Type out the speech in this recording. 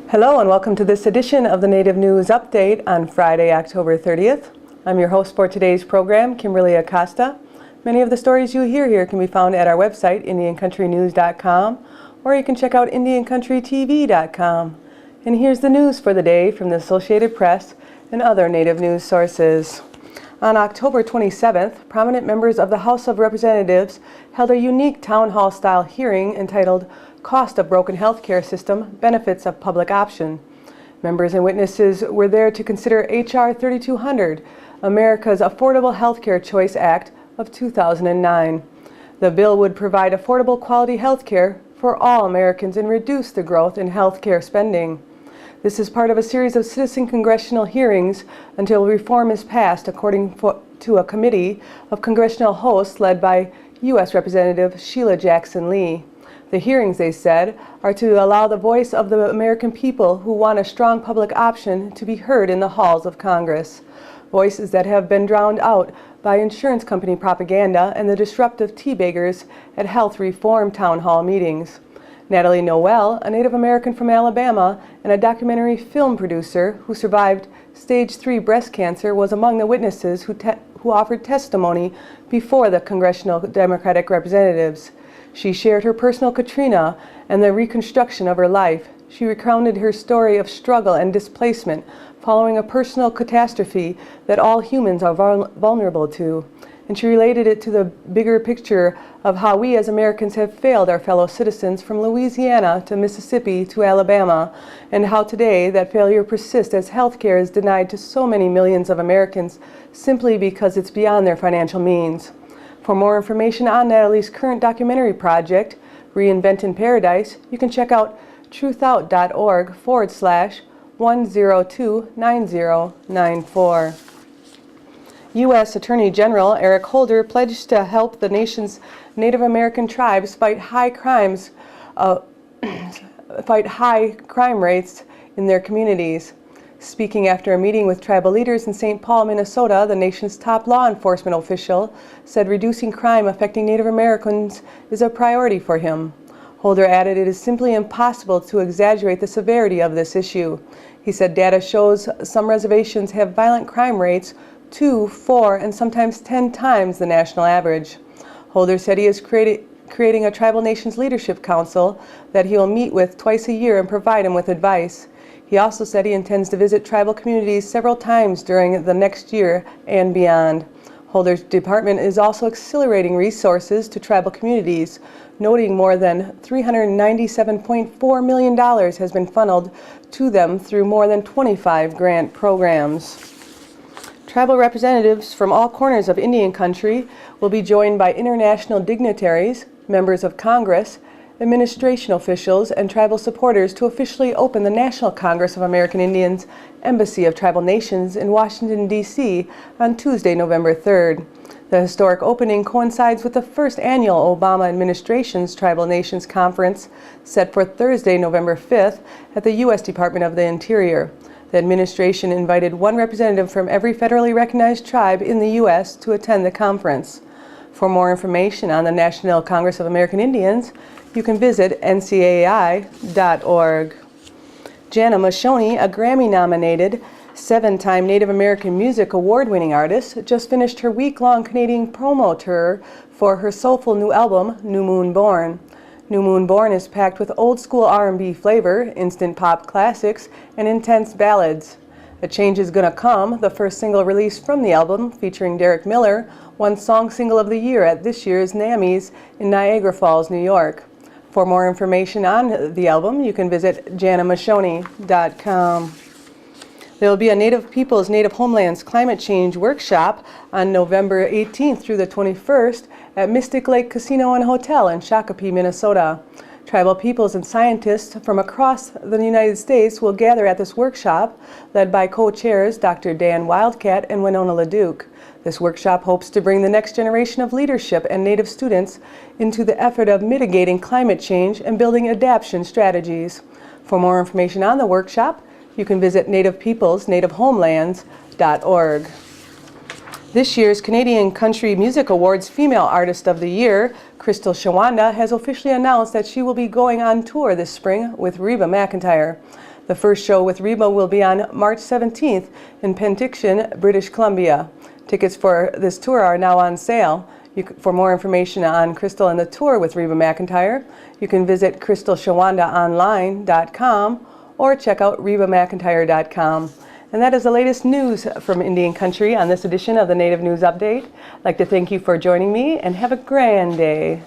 Hello and welcome to this edition of the Native News Update on Friday, October 30th. I'm your host for today's program, Kimberly Acosta. Many of the stories you hear here can be found at our website, IndianCountryNews.com, or you can check out IndianCountryTV.com. And here's the news for the day from the Associated Press and other Native news sources. On October 27th, prominent members of the House of Representatives held a unique town hall-style hearing entitled Cost of Broken Healthcare System, Benefits of Public Option. Members and witnesses were there to consider H.R. 3200, America's Affordable Healthcare Choice Act of 2009. The bill would provide affordable quality healthcare for all Americans and reduce the growth in healthcare spending. This is part of a series of citizen congressional hearings until reform is passed, according to a committee of congressional hosts led by U.S. Representative Sheila Jackson Lee. The hearings, they said, are to allow the voice of the American people who want a strong public option to be heard in the halls of Congress. Voices that have been drowned out by insurance company propaganda and the disruptive tea beggars at health reform town hall meetings. Natalie Noel, a Native American from Alabama and a documentary film producer who survived stage 3 breast cancer, was among the witnesses who offered testimony before the congressional Democratic representatives. She shared her personal Katrina and the reconstruction of her life. She recounted her story of struggle and displacement following a personal catastrophe that all humans are vulnerable to. And she related it to the bigger picture of how we as Americans have failed our fellow citizens from Louisiana to Mississippi to Alabama, and how today that failure persists as health care is denied to so many millions of Americans simply because it's beyond their financial means. For more information on Natalie's current documentary project, Reinventing Paradise, you can check out truthout.org/1029094. U.S. Attorney General Eric Holder pledged to help the nation's Native American tribes fight high crime rates in their communities. Speaking after a meeting with tribal leaders in St. Paul, Minnesota, the nation's top law enforcement official said reducing crime affecting Native Americans is a priority for him. Holder added it is simply impossible to exaggerate the severity of this issue. He said data shows some reservations have violent crime rates 2, 4, and sometimes 10 times the national average. Holder said he is creating a Tribal Nations Leadership Council that he will meet with twice a year and provide him with advice. He also said he intends to visit tribal communities several times during the next year and beyond. Holder's department is also accelerating resources to tribal communities, noting more than $397.4 million has been funneled to them through more than 25 grant programs. Tribal representatives from all corners of Indian country will be joined by international dignitaries, members of Congress, administration officials, and tribal supporters to officially open the National Congress of American Indians Embassy of Tribal Nations in Washington, D.C. on Tuesday, November 3rd. The historic opening coincides with the first annual Obama administration's Tribal Nations Conference set for Thursday, November 5th at the U.S. Department of the Interior. The administration invited one representative from every federally recognized tribe in the U.S. to attend the conference. For more information on the National Congress of American Indians, you can visit ncai.org. Jana Mashoni, a Grammy-nominated 7-time Native American Music Award-winning artist, just finished her week-long Canadian promo tour for her soulful new album, New Moon Born. New Moon Born is packed with old-school R&B flavor, instant pop classics, and intense ballads. A Change Is Gonna Come, the first single released from the album, featuring Derek Miller, won Song Single of the Year at this year's NAMMYs in Niagara Falls, New York. For more information on the album, you can visit janamashoni.com. There will be a Native Peoples Native Homelands Climate Change Workshop on November 18th through the 21st at Mystic Lake Casino and Hotel in Shakopee, Minnesota. Tribal peoples and scientists from across the United States will gather at this workshop, led by co-chairs Dr. Dan Wildcat and Winona LeDuc. This workshop hopes to bring the next generation of leadership and Native students into the effort of mitigating climate change and building adaptation strategies. For more information on the workshop, you can visit nativepeoplesnativehomelands.org. This year's Canadian Country Music Awards Female Artist of the Year, Crystal Shawanda, has officially announced that she will be going on tour this spring with Reba McEntire. The first show with Reba will be on March 17th in Penticton, British Columbia. Tickets for this tour are now on sale. For more information on Crystal and the tour with Reba McEntire, you can visit crystalshawandaonline.com or check out rebamcentire.com. And that is the latest news from Indian Country on this edition of the Native News Update. I'd like to thank you for joining me and have a grand day.